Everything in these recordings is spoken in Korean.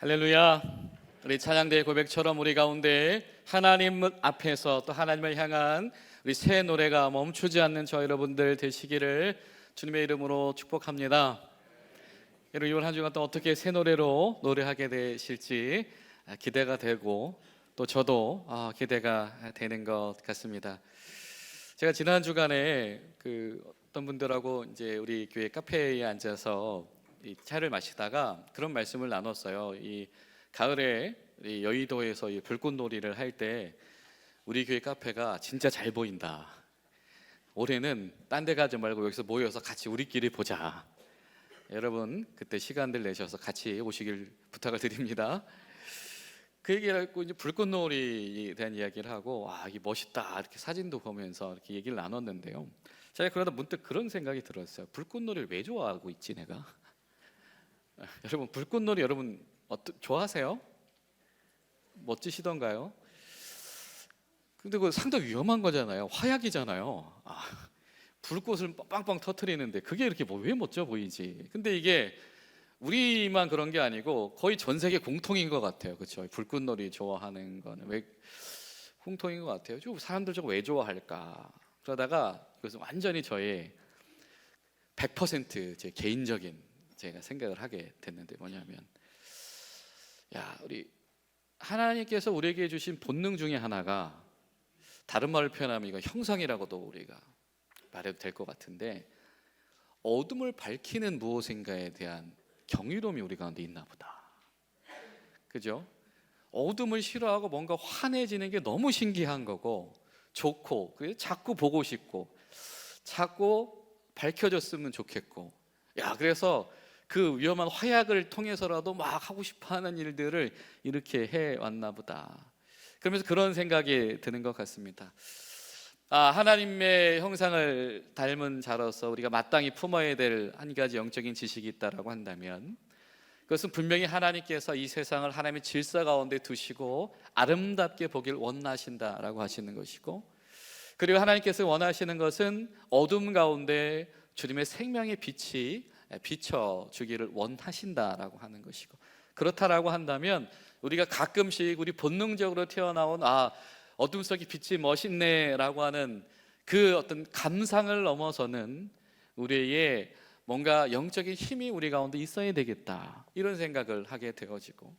할렐루야. 우리 찬양대의 고백처럼 우리 가운데 하나님 앞에서 또 하나님을 향한 우리 새 노래가 멈추지 않는 저 여러분들 되시기를 주님의 이름으로 축복합니다. 여러분, 이번 한 주간 또 어떻게 새 노래로 노래하게 되실지 기대가 되고 또 저도 기대가 되는 것 같습니다. 제가 지난 주간에 어떤 분들하고 이제 우리 교회 카페에 앉아서 이 차를 마시다가 그런 말씀을 나눴어요. 이 가을에 이 여의도에서 이 불꽃놀이를 할 때 우리 교회 카페가 진짜 잘 보인다. 올해는 딴 데 가지 말고 여기서 모여서 같이 우리끼리 보자. 여러분 그때 시간들 내셔서 같이 오시길 부탁을 드립니다. 그 얘기를 하고 이제 불꽃놀이에 대한 이야기를 하고 이게 멋있다 이렇게 사진도 보면서 이렇게 얘기를 나눴는데요. 제가 그러다 문득 그런 생각이 들었어요. 불꽃놀이를 왜 좋아하고 있지 내가? 여러분 불꽃놀이 여러분 좋아하세요? 멋지시던가요? 근데 그거 상당히 위험한 거잖아요. 화약이잖아요. 불꽃을 빵빵 터트리는데 그게 이렇게 왜 멋져 보이지? 근데 이게 우리만 그런 게 아니고 거의 전 세계 공통인 것 같아요. 그렇죠? 불꽃놀이 좋아하는 거는 왜 공통인 것 같아요. 사람들 저거 왜 좋아할까? 그러다가 이것은 완전히 저의 100% 제 개인적인 제가 생각을 하게 됐는데 뭐냐면 우리 하나님께서 우리에게 주신 본능 중에 하나가 다른 말로 표현하면 이거 형상이라고도 우리가 말해도 될 것 같은데 어둠을 밝히는 무엇인가에 대한 경이로움이 우리 가운데 있나 보다. 그죠? 어둠을 싫어하고 뭔가 환해지는 게 너무 신기한 거고 좋고 자꾸 보고 싶고 자꾸 밝혀졌으면 좋겠고 그래서 그 위험한 화약을 통해서라도 막 하고 싶어하는 일들을 이렇게 해왔나 보다. 그러면서 그런 생각이 드는 것 같습니다. 하나님의 형상을 닮은 자로서 우리가 마땅히 품어야 될 한 가지 영적인 지식이 있다라고 한다면 그것은 분명히 하나님께서 이 세상을 하나님의 질서 가운데 두시고 아름답게 보길 원하신다라고 하시는 것이고, 그리고 하나님께서 원하시는 것은 어둠 가운데 주님의 생명의 빛이 비춰주기를 원하신다라고 하는 것이고, 그렇다라고 한다면 우리가 가끔씩 우리 본능적으로 튀어나온 어둠 속의 빛이 멋있네 라고 하는 그 어떤 감상을 넘어서는 우리의 뭔가 영적인 힘이 우리 가운데 있어야 되겠다, 이런 생각을 하게 되어지고,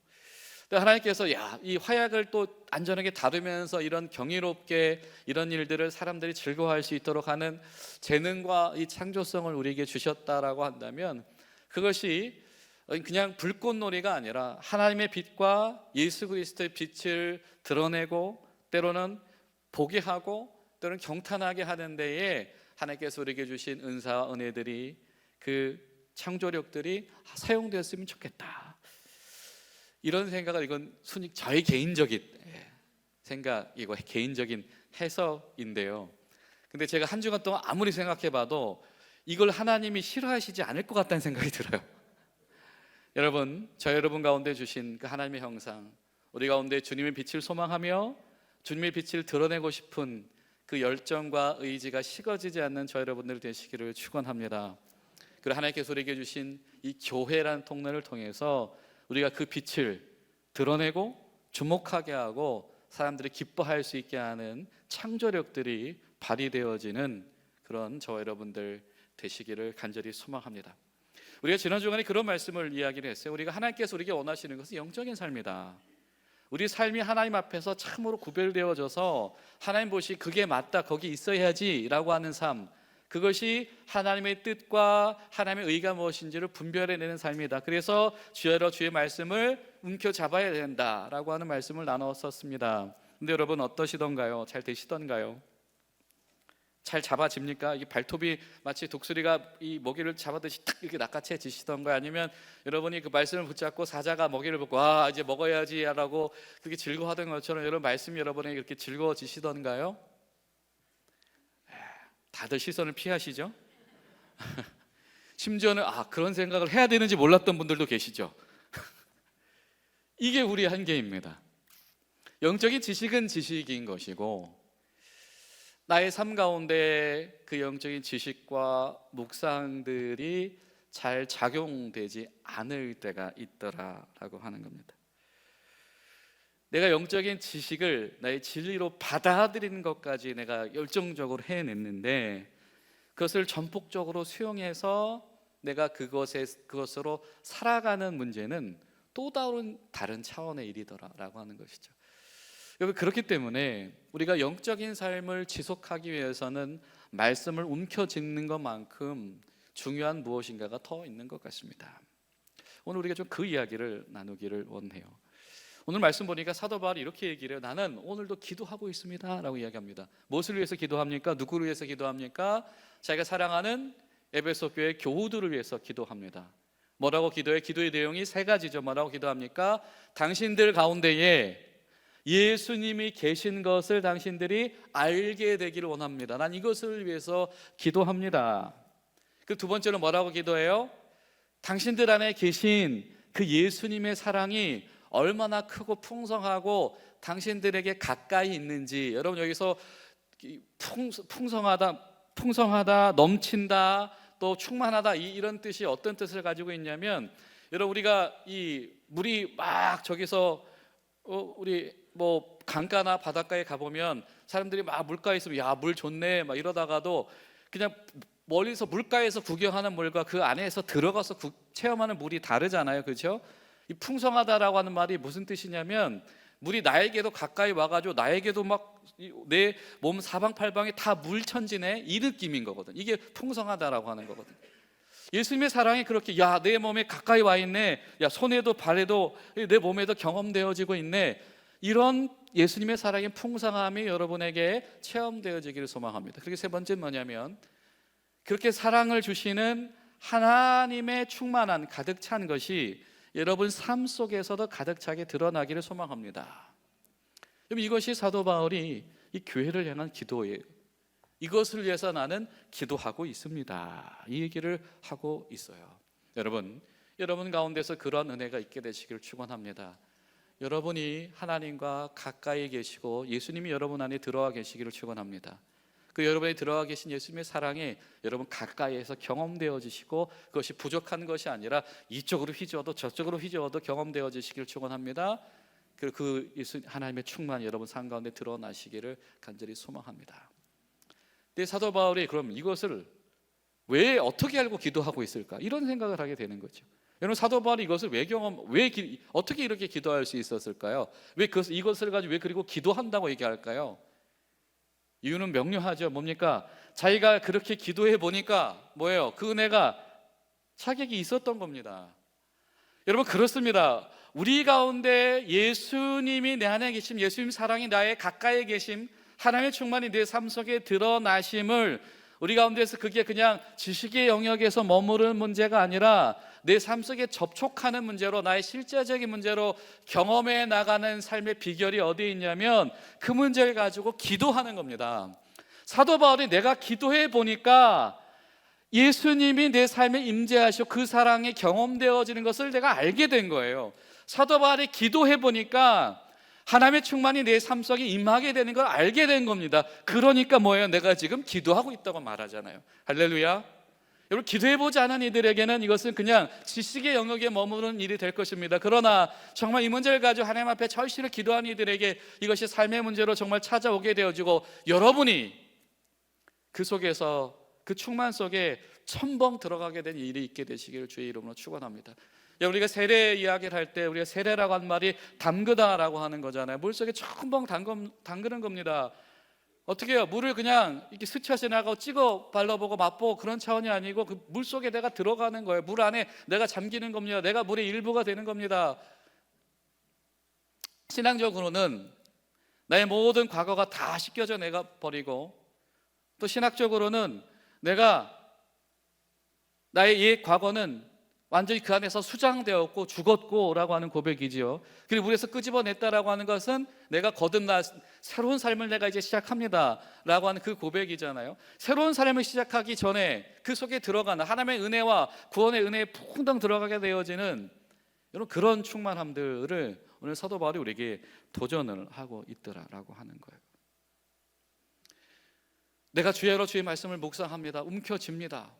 또 하나님께서 이 화약을 또 안전하게 다루면서 이런 경이롭게 이런 일들을 사람들이 즐거워할 수 있도록 하는 재능과 이 창조성을 우리에게 주셨다라고 한다면 그것이 그냥 불꽃놀이가 아니라 하나님의 빛과 예수 그리스도의 빛을 드러내고 때로는 보게 하고 때로는 경탄하게 하는 데에 하나님께서 우리에게 주신 은사와 은혜들이, 그 창조력들이 사용되었으면 좋겠다, 이런 생각을, 이건 순히 저의 개인적인 생각이고 개인적인 해석인데요. 근데 제가 한 주간 동안 아무리 생각해봐도 이걸 하나님이 싫어하시지 않을 것 같다는 생각이 들어요. 여러분, 여러분 가운데 주신 그 하나님의 형상, 우리 가운데 주님의 빛을 소망하며 주님의 빛을 드러내고 싶은 그 열정과 의지가 식어지지 않는 저 여러분들 되시기를 축원합니다. 그리고 하나님께서 우리에게 주신 이 교회라는 통로를 통해서 우리가 그 빛을 드러내고 주목하게 하고 사람들이 기뻐할 수 있게 하는 창조력들이 발휘되어지는 그런 저 여러분들 되시기를 간절히 소망합니다. 우리가 지난 주간에 그런 말씀을 이야기를 했어요. 우리가 하나님께서 우리에게 원하시는 것은 영적인 삶이다. 우리 삶이 하나님 앞에서 참으로 구별되어져서 하나님 보시 그게 맞다, 거기 있어야지 라고 하는 삶, 그것이 하나님의 뜻과 하나님의 의가 무엇인지를 분별해내는 삶이다. 그래서 주여러 주의 말씀을 움켜잡아야 된다라고 하는 말씀을 나눴었습니다. 근데 여러분 어떠시던가요? 잘 되시던가요? 잘 잡아집니까? 이게 발톱이 마치 독수리가 이 먹이를 잡아듯이 탁 이렇게 낚아채지시던가요? 아니면 여러분이 그 말씀을 붙잡고 사자가 먹이를 보고 이제 먹어야지 라고 그렇게 즐거워하던 것처럼 여러분 말씀이 여러분에게 그렇게 즐거워지시던가요? 다들 시선을 피하시죠? 심지어는 그런 생각을 해야 되는지 몰랐던 분들도 계시죠? 이게 우리 한계입니다. 영적인 지식은 지식인 것이고 나의 삶 가운데 그 영적인 지식과 묵상들이 잘 작용되지 않을 때가 있더라라고 하는 겁니다. 내가 영적인 지식을 나의 진리로 받아들이는 것까지 내가 열정적으로 해냈는데 그것을 전폭적으로 수용해서 내가 그것으로 살아가는 문제는 또 다른 차원의 일이더라라고 하는 것이죠. 여러분, 그렇기 때문에 우리가 영적인 삶을 지속하기 위해서는 말씀을 움켜쥐는 것만큼 중요한 무엇인가가 더 있는 것 같습니다. 오늘 우리가 좀 그 이야기를 나누기를 원해요. 오늘 말씀 보니까 사도 바울이 이렇게 얘기를 해요. 나는 오늘도 기도하고 있습니다 라고 이야기합니다. 무엇을 위해서 기도합니까? 누구를 위해서 기도합니까? 자기가 사랑하는 에베소 교회 교우들을 위해서 기도합니다. 뭐라고 기도해? 기도의 내용이 세 가지죠. 뭐라고 기도합니까? 당신들 가운데에 예수님이 계신 것을 당신들이 알게 되기를 원합니다. 난 이것을 위해서 기도합니다. 그 두 번째로 뭐라고 기도해요? 당신들 안에 계신 그 예수님의 사랑이 얼마나 크고 풍성하고 당신들에게 가까이 있는지. 여러분, 여기서 풍성하다, 넘친다, 또 충만하다, 이런 뜻이 어떤 뜻을 가지고 있냐면, 여러분, 우리가 이 물이 막 저기서 우리 뭐 강가나 바닷가에 가보면 사람들이 막 물가에 있으면 야, 물 좋네 막 이러다가도 그냥 멀리서 물가에서 구경하는 물과 그 안에서 들어가서 체험하는 물이 다르잖아요. 그렇죠? 이 풍성하다라고 하는 말이 무슨 뜻이냐면 물이 나에게도 가까이 와가지고 나에게도 막 내 몸 사방팔방에 다 물천지네, 이 느낌인 거거든. 이게 풍성하다라고 하는 거거든. 예수님의 사랑이 그렇게 야, 내 몸에 가까이 와 있네, 야, 손에도 발에도 내 몸에도 경험되어지고 있네, 이런 예수님의 사랑의 풍성함이 여러분에게 체험되어지기를 소망합니다. 그리고 세 번째는 뭐냐면, 그렇게 사랑을 주시는 하나님의 충만한 가득 찬 것이 여러분 삶 속에서도 가득 차게 드러나기를 소망합니다. 여러분, 이것이 사도 바울이 이 교회를 향한 기도예요. 이것을 위해서 나는 기도하고 있습니다, 이 얘기를 하고 있어요. 여러분 가운데서 그런 은혜가 있게 되시기를 축원합니다. 여러분이 하나님과 가까이 계시고 예수님이 여러분 안에 들어와 계시기를 축원합니다. 그 여러분이 들어와 계신 예수님의 사랑이 여러분 가까이에서 경험되어지시고 그것이 부족한 것이 아니라 이쪽으로 휘저어도 저쪽으로 휘저어도 경험되어지시기를 축원합니다. 그 예수 하나님의 충만이 여러분 삶 가운데 드러나시기를 간절히 소망합니다. 근데 사도 바울이 그럼 이것을 왜 어떻게 알고 기도하고 있을까? 이런 생각을 하게 되는 거죠. 여러분, 사도 바울이 이것을 어떻게 이렇게 기도할 수 있었을까요? 이것을 가지고 왜 그리고 기도한다고 얘기할까요? 이유는 명료하죠. 뭡니까? 자기가 그렇게 기도해 보니까 뭐예요? 그 은혜가 자격이 있었던 겁니다. 여러분, 그렇습니다. 우리 가운데 예수님이 내 안에 계심, 예수님 사랑이 나의 가까이 계심, 하나님의 충만이 내 삶 속에 드러나심을 우리 가운데서 그게 그냥 지식의 영역에서 머무르는 문제가 아니라 내 삶 속에 접촉하는 문제로, 나의 실제적인 문제로 경험해 나가는 삶의 비결이 어디에 있냐면 그 문제를 가지고 기도하는 겁니다. 사도 바울이 내가 기도해 보니까 예수님이 내 삶에 임재하시고 그 사랑이 경험되어지는 것을 내가 알게 된 거예요. 사도 바울이 기도해 보니까 하나님의 충만이 내 삶 속에 임하게 되는 걸 알게 된 겁니다. 그러니까 뭐예요? 내가 지금 기도하고 있다고 말하잖아요. 할렐루야. 여러분, 기도해보지 않은 이들에게는 이것은 그냥 지식의 영역에 머무르는 일이 될 것입니다. 그러나 정말 이 문제를 가지고 하나님 앞에 절실히 기도하는 이들에게 이것이 삶의 문제로 정말 찾아오게 되어지고 여러분이 그 속에서, 그 충만 속에 첨벙 들어가게 된 일이 있게 되시기를 주의 이름으로 축원합니다. 우리가 세례 이야기를 할 때 우리가 세례라고 하는 말이 담그다라고 하는 거잖아요. 물속에 첨벙 담그는 겁니다. 어떻게 해요? 물을 그냥 이렇게 스쳐 지나가고 찍어 발라보고 맛보고 그런 차원이 아니고 그 물속에 내가 들어가는 거예요. 물 안에 내가 잠기는 겁니다. 내가 물의 일부가 되는 겁니다. 신앙적으로는 나의 모든 과거가 다 씻겨져 내가 버리고, 또 신학적으로는 나의 옛 과거는 완전히 그 안에서 수장되었고 죽었고 라고 하는 고백이지요. 그리고 물에서 끄집어냈다라고 하는 것은 내가 거듭나 새로운 삶을 내가 이제 시작합니다 라고 하는 그 고백이잖아요. 새로운 삶을 시작하기 전에 그 속에 들어가는 하나님의 은혜와 구원의 은혜에 풍덩 들어가게 되어지는 여러분, 그런 충만함들을 오늘 사도 바울이 우리에게 도전을 하고 있더라라고 하는 거예요. 내가 주야로 주의 말씀을 묵상합니다. 움켜집니다.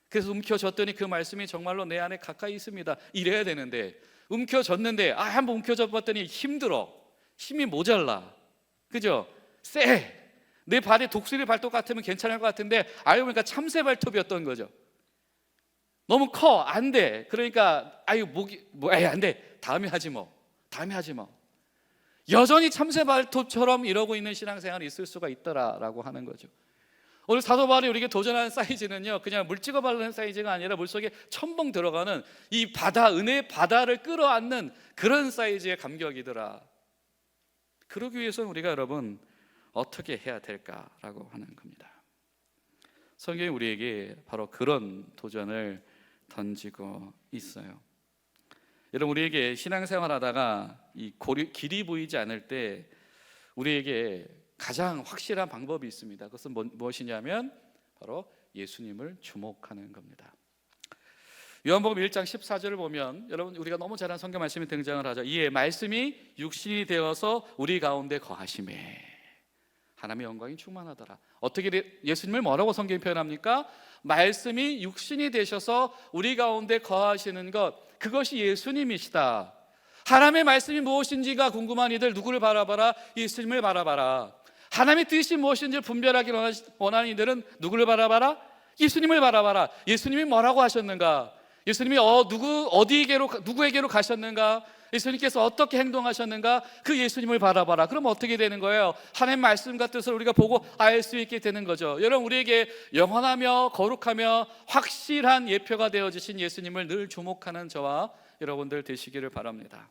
그래서 움켜졌더니 그 말씀이 정말로 내 안에 가까이 있습니다. 이래야 되는데 움켜졌는데 한번 움켜져 봤더니 힘들어. 힘이 모자라. 그죠? 내 발에 독수리 발톱 같으면 괜찮을 것 같은데 알고 보니까 참새 발톱이었던 거죠. 너무 커. 안 돼. 그러니까 안 돼. 다음에 하지 뭐. 여전히 참새 발톱처럼 이러고 있는 신앙생활이 있을 수가 있더라라고 하는 거죠. 오늘 사도 바울이 우리에게 도전하는 사이즈는요, 그냥 물 찍어 바르는 사이즈가 아니라 물속에 첨벙 들어가는 이 바다, 은혜의 바다를 끌어안는 그런 사이즈의 감격이더라. 그러기 위해서는 우리가 여러분 어떻게 해야 될까라고 하는 겁니다. 성경이 우리에게 바로 그런 도전을 던지고 있어요. 여러분, 우리에게 신앙생활 하다가 길이 보이지 않을 때 우리에게 가장 확실한 방법이 있습니다. 그것은 무엇이냐면 바로 예수님을 주목하는 겁니다. 요한복음 1장 14절을 보면 여러분, 우리가 너무 잘 아는 성경 말씀이 등장을 하죠. 이에 말씀이 육신이 되어서 우리 가운데 거하심에 하나님의 영광이 충만하더라. 어떻게 예수님을 뭐라고 성경이 표현합니까? 말씀이 육신이 되셔서 우리 가운데 거하시는 것, 그것이 예수님이시다. 하나님의 말씀이 무엇인지가 궁금한 이들 누구를 바라봐라? 예수님을 바라봐라. 하나님의 뜻이 무엇인지 분별하기 원하는 이들은 누구를 바라봐라? 예수님을 바라봐라. 예수님이 뭐라고 하셨는가? 예수님이 누구에게로 가셨는가? 예수님께서 어떻게 행동하셨는가? 그 예수님을 바라봐라. 그럼 어떻게 되는 거예요? 하나님의 말씀과 뜻을 우리가 보고 알 수 있게 되는 거죠. 여러분, 우리에게 영원하며 거룩하며 확실한 예표가 되어주신 예수님을 늘 주목하는 저와 여러분들 되시기를 바랍니다.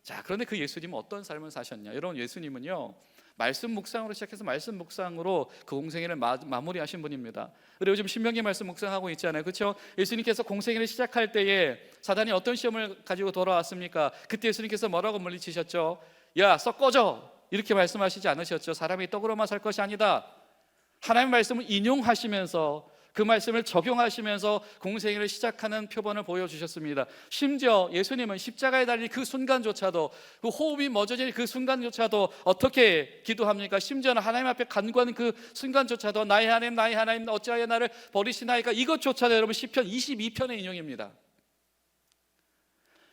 자, 그런데 그 예수님은 어떤 삶을 사셨냐? 여러분, 예수님은요, 말씀 묵상으로 시작해서 말씀 묵상으로 그 공생애를 마무리하신 분입니다. 그리고 지금 신명기 말씀 묵상하고 있잖아요, 그렇죠? 예수님께서 공생애를 시작할 때에 사단이 어떤 시험을 가지고 돌아왔습니까? 그때 예수님께서 뭐라고 물리치셨죠? 야, 썩 꺼져! 이렇게 말씀하시지 않으셨죠? 사람이 떡으로만 살 것이 아니다. 하나님의 말씀을 인용하시면서 그 말씀을 적용하시면서 공생애를 시작하는 표본을 보여주셨습니다. 심지어 예수님은 십자가에 달린 그 순간조차도, 그 호흡이 멎어지는 그 순간조차도 어떻게 기도합니까? 심지어는 하나님 앞에 간구하는 그 순간조차도 나의 하나님 어찌하여 나를 버리시나이까? 이것조차도 여러분 시편 22편의 인용입니다.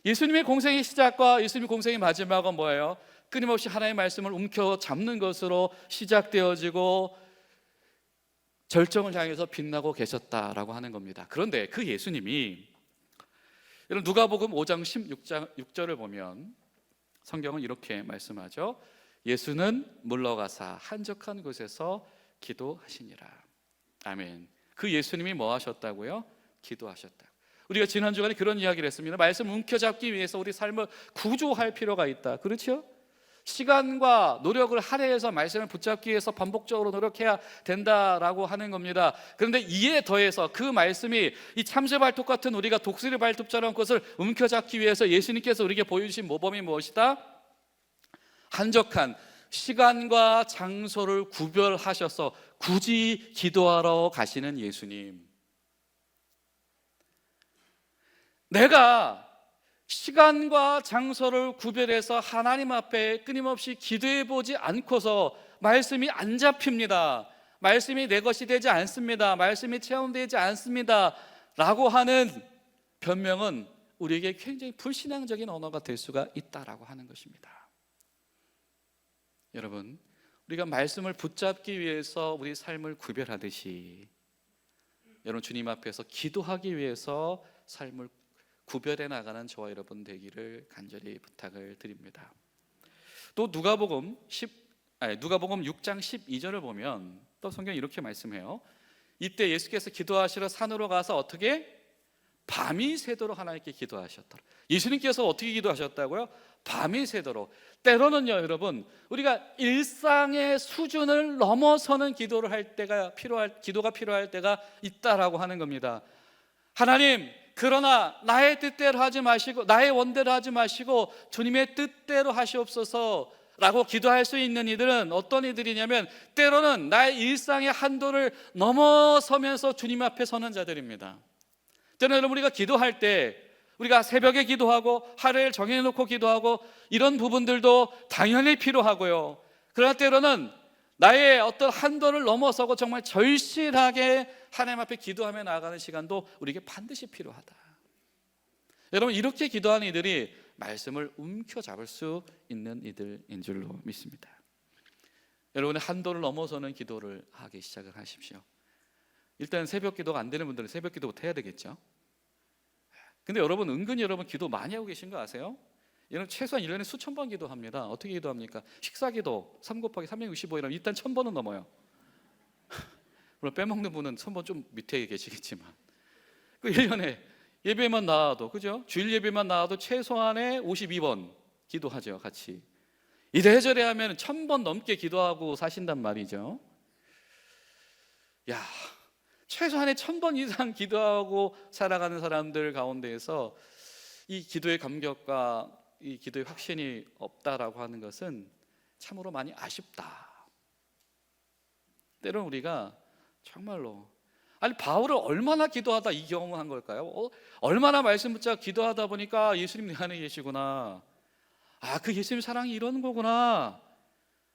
예수님의 공생의 시작과 예수님의 공생의 마지막은 뭐예요? 끊임없이 하나님의 말씀을 움켜잡는 것으로 시작되어지고 절정을 향해서 빛나고 계셨다라고 하는 겁니다. 그런데 그 예수님이, 여러분, 누가복음 5장 16절을 보면 성경은 이렇게 말씀하죠. 예수는 물러가사 한적한 곳에서 기도하시니라. 아멘. 그 예수님이 뭐 하셨다고요? 기도하셨다. 우리가 지난 주간에 그런 이야기를 했습니다. 말씀 움켜잡기 위해서 우리 삶을 구조할 필요가 있다. 그렇죠? 시간과 노력을 할애해서 말씀을 붙잡기 위해서 반복적으로 노력해야 된다라고 하는 겁니다. 그런데 이에 더해서 그 말씀이 이 참새 발톱 같은 우리가 독수리 발톱처럼 그것을 움켜잡기 위해서 예수님께서 우리에게 보여주신 모범이 무엇이다? 한적한 시간과 장소를 구별하셔서 굳이 기도하러 가시는 예수님. 내가 시간과 장소를 구별해서 하나님 앞에 끊임없이 기도해 보지 않고서 말씀이 안 잡힙니다. 말씀이 내 것이 되지 않습니다. 말씀이 체험되지 않습니다 라고 하는 변명은 우리에게 굉장히 불신앙적인 언어가 될 수가 있다라고 하는 것입니다. 여러분, 우리가 말씀을 붙잡기 위해서 우리 삶을 구별하듯이 여러분, 주님 앞에서 기도하기 위해서 삶을 구별해 나가는 저와 여러분 되기를 간절히 부탁을 드립니다. 또 누가복음 6장 12절을 보면 또 성경이 이렇게 말씀해요. 이때 예수께서 기도하시러 산으로 가서 어떻게? 밤이 새도록 하나님께 기도하셨더라. 예수님께서 어떻게 기도하셨다고요? 밤이 새도록. 때로는요, 여러분, 우리가 일상의 수준을 넘어서는 기도가 필요할 때가 있다라고 하는 겁니다. 하나님, 그러나 나의 뜻대로 하지 마시고 나의 원대로 하지 마시고 주님의 뜻대로 하시옵소서 라고 기도할 수 있는 이들은 어떤 이들이냐면 때로는 나의 일상의 한도를 넘어서면서 주님 앞에 서는 자들입니다. 때로는 여러분, 우리가 기도할 때 우리가 새벽에 기도하고 하루를 정해놓고 기도하고 이런 부분들도 당연히 필요하고요. 그러나 때로는 나의 어떤 한도를 넘어서고 정말 절실하게 하나님 앞에 기도하며 나아가는 시간도 우리에게 반드시 필요하다. 여러분, 이렇게 기도하는 이들이 말씀을 움켜잡을 수 있는 이들인 줄로 믿습니다. 여러분의 한도를 넘어서는 기도를 하기 시작을 하십시오. 일단 새벽 기도가 안 되는 분들은 새벽 기도부터 해야 되겠죠. 근데 여러분, 은근히 여러분 기도 많이 하고 계신 거 아세요? 여러분 최소한 1년에 수천 번 기도합니다. 어떻게 기도합니까? 식사 기도 3 곱하기 365 이러면 일단 1000번은 넘어요. 물론 빼먹는 분은 1000번 좀 밑에 계시겠지만, 그 1년에 예배만 나와도, 그죠? 주일 예배만 나와도 최소한의 52번 기도하죠, 같이. 이래저래 하면 1000번 넘게 기도하고 사신단 말이죠. 야, 최소한의 1000번 이상 기도하고 살아가는 사람들 가운데에서 이 기도의 감격과 이 기도의 확신이 없다라고 하는 것은 참으로 많이 아쉽다. 때로는 우리가 정말로, 아니 바울을 얼마나 기도하다 이 경험을 한 걸까요? 얼마나 말씀 붙잡고 기도하다 보니까 예수님 내 안에 계시구나, 아, 그 예수님 사랑이 이런 거구나,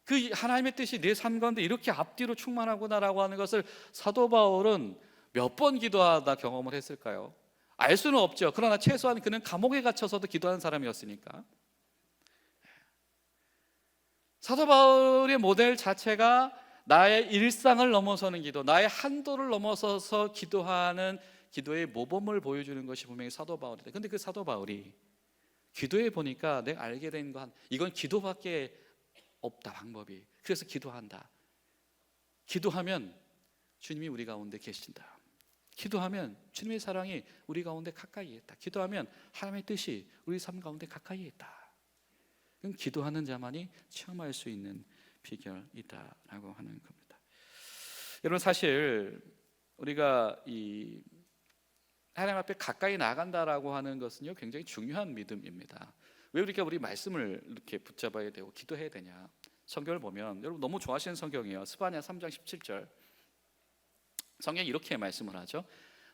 그 하나님의 뜻이 내 삶 가운데 이렇게 앞뒤로 충만하구나라고 하는 것을 사도 바울은 몇 번 기도하다 경험을 했을까요? 알 수는 없죠. 그러나 최소한 그는 감옥에 갇혀서도 기도하는 사람이었으니까. 사도 바울의 모델 자체가 나의 일상을 넘어서는 기도, 나의 한도를 넘어서서 기도하는 기도의 모범을 보여주는 것이 분명히 사도 바울이다. 근데 그 사도 바울이 기도해 보니까 내가 알게 된 건, 이건 기도밖에 없다, 방법이. 그래서 기도한다. 기도하면 주님이 우리 가운데 계신다. 기도하면 주님의 사랑이 우리 가운데 가까이에 있다. 기도하면 하나님의 뜻이 우리 삶 가운데 가까이에 있다. 그건 기도하는 자만이 체험할 수 있는 비결이다라고 하는 겁니다. 여러분, 사실 우리가 이 하나님 앞에 가까이 나간다라고 하는 것은요, 굉장히 중요한 믿음입니다. 왜 우리 말씀을 이렇게 붙잡아야 되고 기도해야 되냐? 성경을 보면, 여러분 너무 좋아하시는 성경이에요. 스바냐 3장 17절. 성경이 이렇게 말씀을 하죠.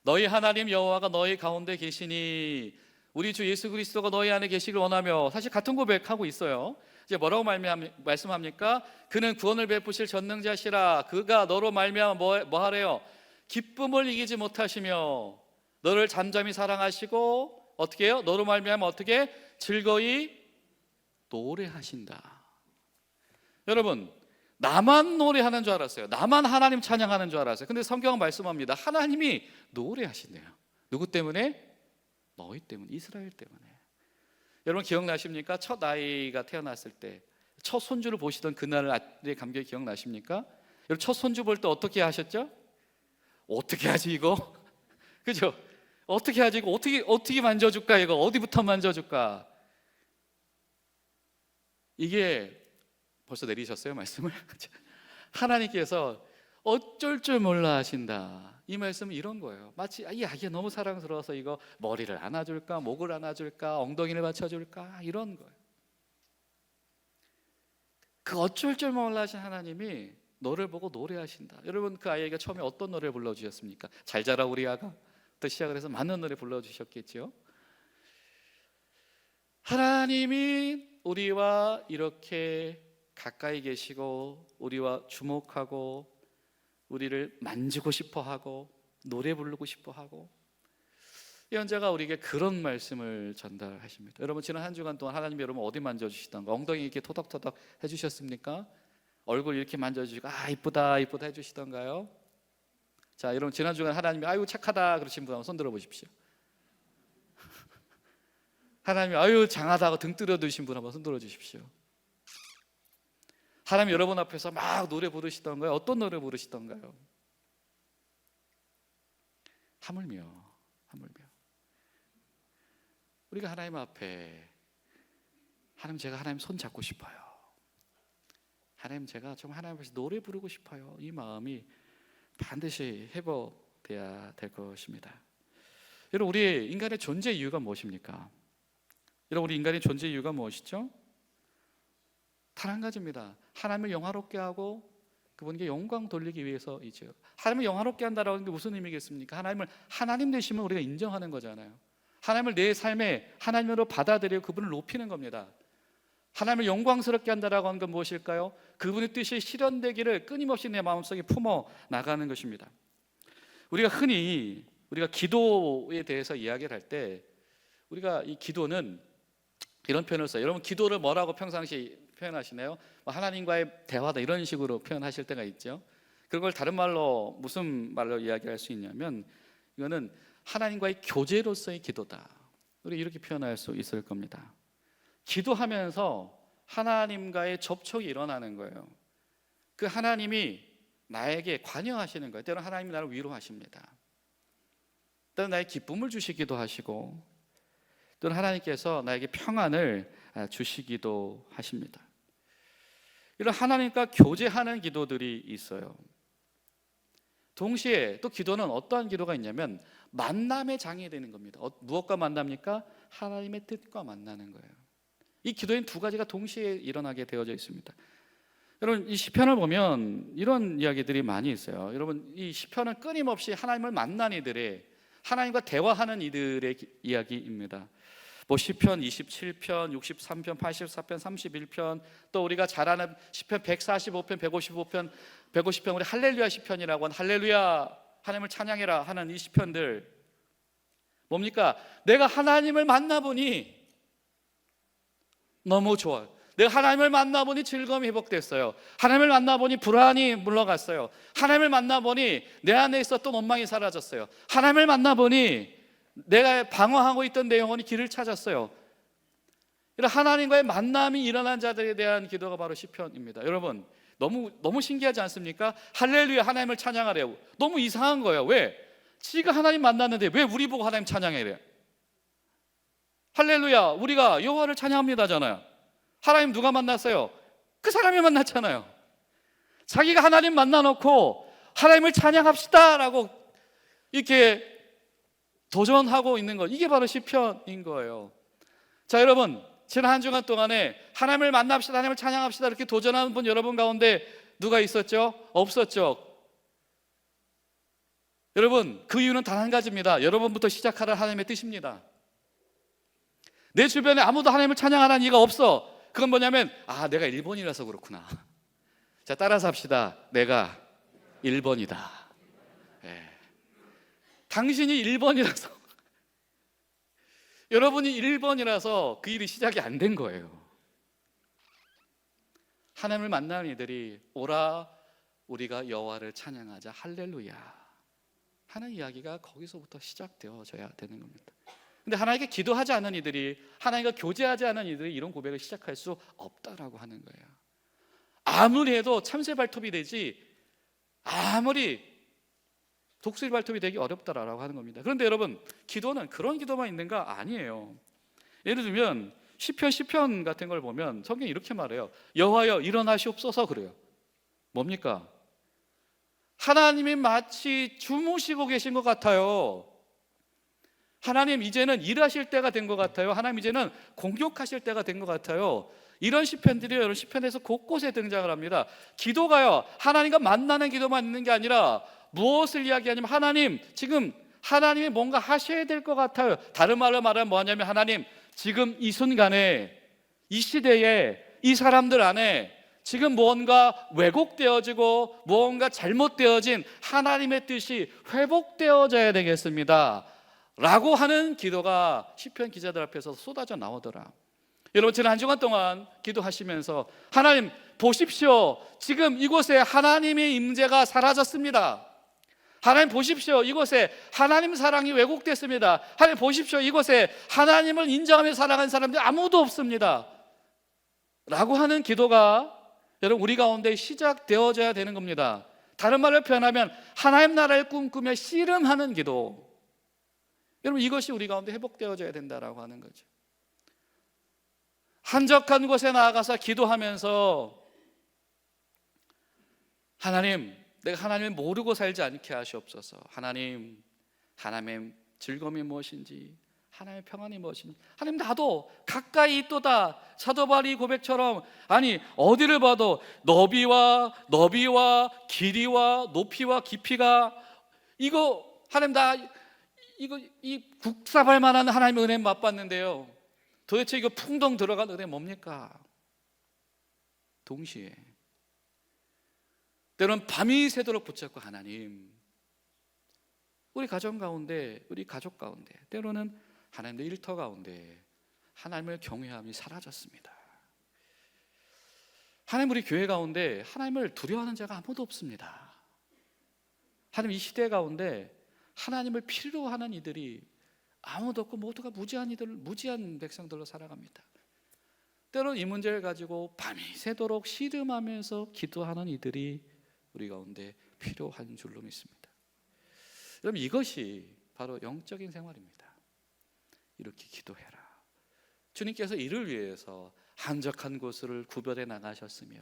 너희 하나님 여호와가 너희 가운데 계시니 우리 주 예수 그리스도가 너희 안에 계시길 원하며. 사실 같은 고백하고 있어요. 이제 뭐라고 말씀합니까? 그는 구원을 베푸실 전능자시라. 그가 너로 말미암아 뭐 하래요? 기쁨을 이기지 못하시며 너를 잠잠히 사랑하시고 어떻게 해요? 너로 말미암아 어떻게? 즐거이 노래하신다. 여러분, 나만 노래하는 줄 알았어요. 나만 하나님 찬양하는 줄 알았어요. 근데 성경은 말씀합니다. 하나님이 노래하신대요. 누구 때문에? 너희 때문에, 이스라엘 때문에. 여러분 기억나십니까? 첫 아이가 태어났을 때 첫 손주를 보시던 그날의 감격이 기억나십니까? 여러분 첫 손주 볼 때 어떻게 하셨죠? 어떻게 하지 이거? 그죠? 어떻게 하지 이거? 어떻게 만져줄까 이거? 어디부터 만져줄까? 이게 벌써 내리셨어요 말씀을? 하나님께서 어쩔 줄 몰라 하신다. 이 말씀은 이런 거예요. 마치 이 아기가 너무 사랑스러워서 이거 머리를 안아줄까, 목을 안아줄까, 엉덩이를 받쳐줄까, 이런 거예요. 그 어쩔 줄 몰라 하신 하나님이 너를 보고 노래하신다. 여러분 그 아이에게 처음에 어떤 노래를 불러주셨습니까? 잘 자라 우리 아가 부터 시작을 해서 많은 노래 불러주셨겠죠. 하나님이 우리와 이렇게 가까이 계시고 우리와 주목하고 우리를 만지고 싶어하고 노래 부르고 싶어하고, 예언자가 우리에게 그런 말씀을 전달하십니다. 여러분 지난 한 주간 동안 하나님이 여러분 어디 만져주시던가? 엉덩이 이렇게 토닥토닥 해주셨습니까? 얼굴 이렇게 만져주시고 아 이쁘다 이쁘다 해주시던가요? 자 여러분 지난 주간 하나님이 아유 착하다 그러신 분 한번 손 들어보십시오. 하나님이 아유 장하다고 등 들어두신 분 한번 손 들어주십시오. 하나님 여러분 앞에서 막 노래 부르시던가요? 어떤 노래 부르시던가요? 하물며 우리가 하나님 앞에 하나님 제가 하나님 손 잡고 싶어요. 하나님 제가 정말 하나님 앞에서 노래 부르고 싶어요. 이 마음이 반드시 회복돼야 될 것입니다. 여러분 우리 인간의 존재 이유가 무엇입니까? 여러분 우리 인간의 존재 이유가 무엇이죠? 단 한 가지입니다. 하나님을 영화롭게 하고 그분께 영광 돌리기 위해서이죠. 하나님을 영화롭게 한다라는 게 무슨 의미겠습니까? 하나님을 하나님 되심을 우리가 인정하는 거잖아요. 하나님을 내 삶에 하나님으로 받아들이고 그분을 높이는 겁니다. 하나님을 영광스럽게 한다라고 하는 건 무엇일까요? 그분의 뜻이 실현되기를 끊임없이 내 마음속에 품어 나가는 것입니다. 우리가 흔히 기도에 대해서 이야기를 할 때 우리가 이 기도는 이런 표현을 써요. 여러분 기도를 뭐라고 평상시 표현하시나요? 하나님과의 대화다 이런 식으로 표현하실 때가 있죠. 그걸 다른 말로 무슨 말로 이야기할 수 있냐면 이거는 하나님과의 교제로서의 기도다. 우리 이렇게 표현할 수 있을 겁니다. 기도하면서 하나님과의 접촉이 일어나는 거예요. 그 하나님이 나에게 관여하시는 거예요. 때로는 하나님이 나를 위로하십니다. 때로는 나에게 기쁨을 주시기도 하시고 또는 하나님께서 나에게 평안을 주시기도 하십니다. 이런 하나님과 교제하는 기도들이 있어요. 동시에 또 기도는 어떠한 기도가 있냐면 만남의 장이 되는 겁니다. 무엇과 만납니까? 하나님의 뜻과 만나는 거예요. 이 기도엔 두 가지가 동시에 일어나게 되어져 있습니다. 여러분 이 시편을 보면 이런 이야기들이 많이 있어요. 여러분 이 시편은 끊임없이 하나님을 만난 이들의, 하나님과 대화하는 이들의 이야기입니다. 시편 27편, 63편, 84편, 31편, 또 우리가 잘 아는 시편 145편, 150편 우리 할렐루야 시편이라고 하는 할렐루야 하나님을 찬양해라 하는 이 시편들 뭡니까? 내가 하나님을 만나보니 너무 좋아요. 내가 하나님을 만나보니 즐거움이 회복됐어요. 하나님을 만나보니 불안이 물러갔어요. 하나님을 만나보니 내 안에 있었던 원망이 사라졌어요. 하나님을 만나보니 내가 방황하고 있던 내 영혼이 길을 찾았어요. 이런 하나님과의 만남이 일어난 자들에 대한 기도가 바로 시편입니다. 여러분 너무 신기하지 않습니까? 할렐루야 하나님을 찬양하래요. 너무 이상한 거예요. 왜? 지가 하나님 만났는데 왜 우리 보고 하나님 찬양해래요? 할렐루야 우리가 여호와를 찬양합니다잖아요. 하나님 누가 만났어요? 그 사람이 만났잖아요. 자기가 하나님 만나놓고 하나님을 찬양합시다 라고 이렇게 도전하고 있는 것, 이게 바로 시편인 거예요. 자 여러분 지난 한 주간 동안에 하나님을 만납시다, 하나님을 찬양합시다 이렇게 도전하는 분 여러분 가운데 누가 있었죠? 없었죠? 여러분 그 이유는 단 한 가지입니다. 여러분부터 시작하라 하나님의 뜻입니다. 내 주변에 아무도 하나님을 찬양하라는 이가 없어. 그건 뭐냐면 내가 1번이라서 그렇구나. 자 따라서 합시다. 내가 1번이다. 당신이 1번이라서 여러분이 1번이라서 그 일이 시작이 안 된 거예요. 하나님을 만나는 이들이 오라 우리가 여호와를 찬양하자 할렐루야 하는 이야기가 거기서부터 시작되어져야 되는 겁니다. 근데 하나님께 기도하지 않는 이들이, 하나님과 교제하지 않은 이들이 이런 고백을 시작할 수 없다라고 하는 거예요. 아무리 해도 참새 발톱이 되지 아무리 독수리 발톱이 되기 어렵다라고 하는 겁니다. 그런데 여러분 기도는 그런 기도만 있는가? 아니에요. 예를 들면 시편 같은 걸 보면 성경이 이렇게 말해요. 여호와여 일어나시옵소서 그래요. 뭡니까? 하나님이 마치 주무시고 계신 것 같아요. 하나님 이제는 일하실 때가 된 것 같아요. 하나님 이제는 공격하실 때가 된 것 같아요. 이런 시편들이 여러분 시편에서 곳곳에 등장을 합니다. 기도가요 하나님과 만나는 기도만 있는 게 아니라 무엇을 이야기하냐면 하나님 지금 하나님이 뭔가 하셔야 될 것 같아요. 다른 말로 말하면 뭐냐면 하나님 지금 이 순간에 이 시대에 이 사람들 안에 지금 무언가 왜곡되어지고 무언가 잘못되어진 하나님의 뜻이 회복되어져야 되겠습니다 라고 하는 기도가 시편 기자들 앞에서 쏟아져 나오더라. 여러분 지난 한 주간 동안 기도하시면서 하나님 보십시오 지금 이곳에 하나님의 임재가 사라졌습니다. 하나님 보십시오 이곳에 하나님 사랑이 왜곡됐습니다. 하나님 보십시오 이곳에 하나님을 인정하며 살아가는 사람들이 아무도 없습니다 라고 하는 기도가 여러분 우리 가운데 시작되어져야 되는 겁니다. 다른 말로 표현하면 하나님 나라를 꿈꾸며 씨름하는 기도. 여러분 이것이 우리 가운데 회복되어져야 된다라고 하는 거죠. 한적한 곳에 나아가서 기도하면서 하나님 내가 하나님을 모르고 살지 않게 하시옵소서. 하나님의 즐거움이 무엇인지, 하나님의 평안이 무엇인지. 하나님 나도 가까이 있도다. 사도 바울이 고백처럼 아니 어디를 봐도 너비와 길이와 높이와 깊이가 이거 하나님 이 국사발 만한 하나님의 은혜 맛봤는데요. 도대체 이거 풍덩 들어간 은혜 뭡니까? 동시에 때로는 밤이 새도록 붙잡고 하나님, 우리 가정 가운데, 우리 가족 가운데, 때로는 하나님의 일터 가운데 하나님을 경외함이 사라졌습니다. 하나님, 우리 교회 가운데 하나님을 두려워하는 자가 아무도 없습니다. 하나님, 이 시대 가운데 하나님을 필요로 하는 이들이 아무도 없고 모두가 무지한 백성들로 살아갑니다. 때로는 이 문제를 가지고 밤이 새도록 씨름하면서 기도하는 이들이 우리 가운데 필요한 줄로 믿습니다. 여러분, 이것이 바로 영적인 생활입니다. 이렇게 기도해라. 주님께서 이를 위해서 한적한 곳을 구별해 나가셨으며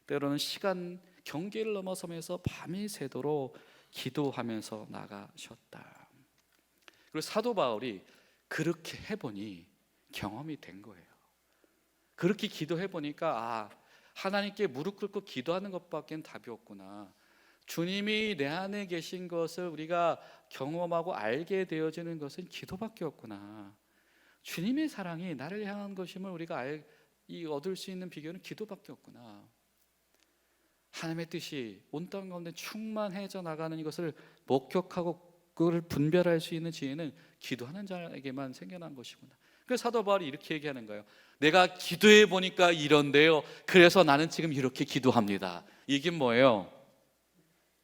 때로는 시간 경계를 넘어서면서 밤이 새도록 기도하면서 나가셨다. 그리고 사도 바울이 그렇게 해보니 경험이 된 거예요. 그렇게 기도해 보니까 하나님께 무릎 꿇고 기도하는 것밖엔 답이 없구나. 주님이 내 안에 계신 것을 우리가 경험하고 알게 되어지는 것은 기도밖에 없구나. 주님의 사랑이 나를 향한 것임을 우리가 얻을 수 있는 비결은 기도밖에 없구나. 하나님의 뜻이 온 땅 가운데 충만해져 나가는 이것을 목격하고 그걸 분별할 수 있는 지혜는 기도하는 자에게만 생겨난 것이구나. 그래서 사도 바울이 이렇게 얘기하는 거예요. 내가 기도해 보니까 이런데요, 그래서 나는 지금 이렇게 기도합니다. 이게 뭐예요?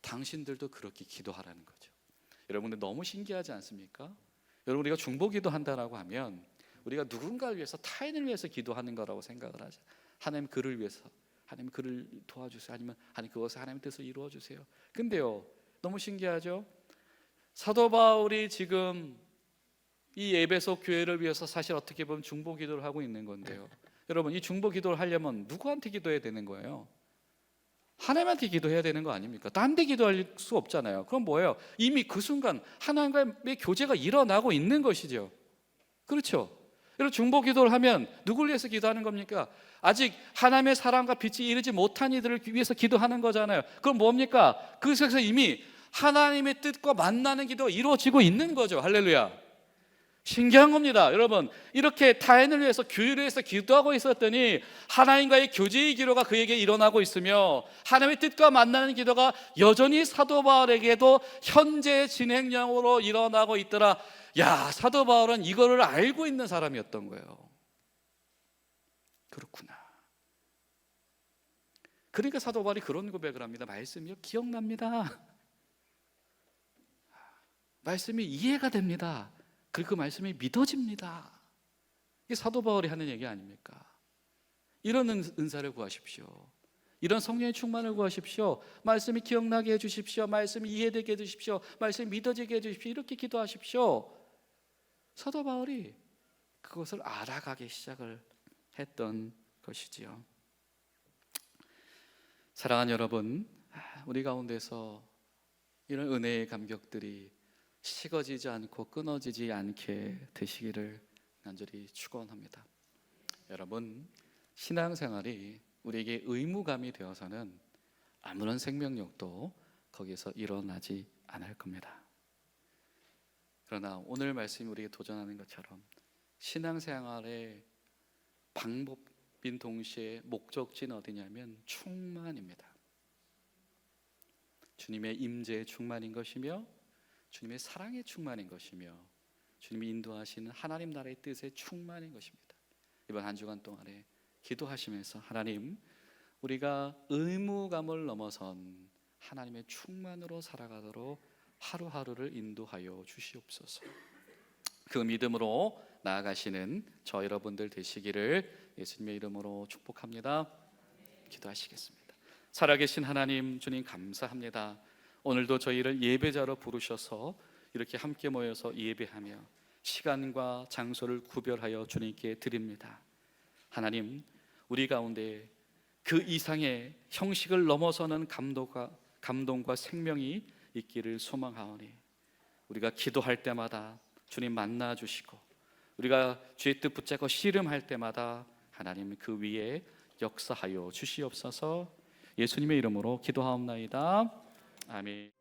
당신들도 그렇게 기도하라는 거죠. 여러분들 너무 신기하지 않습니까? 여러분, 우리가 중보기도 한다라고 하면 우리가 누군가를 위해서, 타인을 위해서 기도하는 거라고 생각을 하죠. 하나님 그를 위해서, 하나님 그를 도와주세요, 아니면 하나님 그것을 하나님의 뜻을 이루어 주세요. 근데요, 너무 신기하죠? 사도 바울이 지금 이 에베소 교회를 위해서 사실 어떻게 보면 중보 기도를 하고 있는 건데요, 여러분, 이 중보 기도를 하려면 누구한테 기도해야 되는 거예요? 하나님한테 기도해야 되는 거 아닙니까? 딴 데 기도할 수 없잖아요. 그럼 뭐예요? 이미 그 순간 하나님과의 교제가 일어나고 있는 것이죠. 그렇죠? 여러분, 중보 기도를 하면 누굴 위해서 기도하는 겁니까? 아직 하나님의 사랑과 빛이 이르지 못한 이들을 위해서 기도하는 거잖아요. 그럼 뭡니까? 그것에서 이미 하나님의 뜻과 만나는 기도가 이루어지고 있는 거죠. 할렐루야. 신기한 겁니다. 여러분, 이렇게 타인을 위해서, 교회를 위해서 기도하고 있었더니 하나님과의 교제의 기도가 그에게 일어나고 있으며 하나님의 뜻과 만나는 기도가 여전히 사도 바울에게도 현재 진행형으로 일어나고 있더라. 야, 사도 바울은 이거를 알고 있는 사람이었던 거예요. 그렇구나. 그러니까 사도 바울이 그런 고백을 합니다. 말씀이요, 기억납니다. 말씀이 이해가 됩니다. 그리고 그 말씀이 믿어집니다. 이게 사도 바울이 하는 얘기 아닙니까? 이런 은사를 구하십시오. 이런 성령의 충만을 구하십시오. 말씀이 기억나게 해주십시오. 말씀이 이해되게 해주십시오. 말씀이 믿어지게 해주십시오. 이렇게 기도하십시오. 사도 바울이 그것을 알아가기 시작을 했던 것이지요. 사랑하는 여러분, 우리 가운데서 이런 은혜의 감격들이 식어지지 않고 끊어지지 않게 되시기를 간절히 축원합니다. 여러분, 신앙생활이 우리에게 의무감이 되어서는 아무런 생명력도 거기서 일어나지 않을 겁니다. 그러나 오늘 말씀이 우리에게 도전하는 것처럼 신앙생활의 방법인 동시에 목적지는 어디냐면 충만입니다. 주님의 임재의 충만인 것이며 주님의 사랑의 충만인 것이며 주님이 인도하시는 하나님 나라의 뜻의 충만인 것입니다. 이번 한 주간 동안에 기도하시면서 하나님, 우리가 의무감을 넘어선 하나님의 충만으로 살아가도록 하루하루를 인도하여 주시옵소서. 그 믿음으로 나아가시는 저 여러분들 되시기를 예수님의 이름으로 축복합니다. 기도하시겠습니다. 살아계신 하나님, 주님 감사합니다. 오늘도 저희를 예배자로 부르셔서 이렇게 함께 모여서 예배하며 시간과 장소를 구별하여 주님께 드립니다. 하나님, 우리 가운데 그 이상의 형식을 넘어서는 감동과 생명이 있기를 소망하오니 우리가 기도할 때마다 주님 만나 주시고 우리가 주의 뜻 붙잡고 씨름할 때마다 하나님 그 위에 역사하여 주시옵소서. 예수님의 이름으로 기도하옵나이다. 아멘.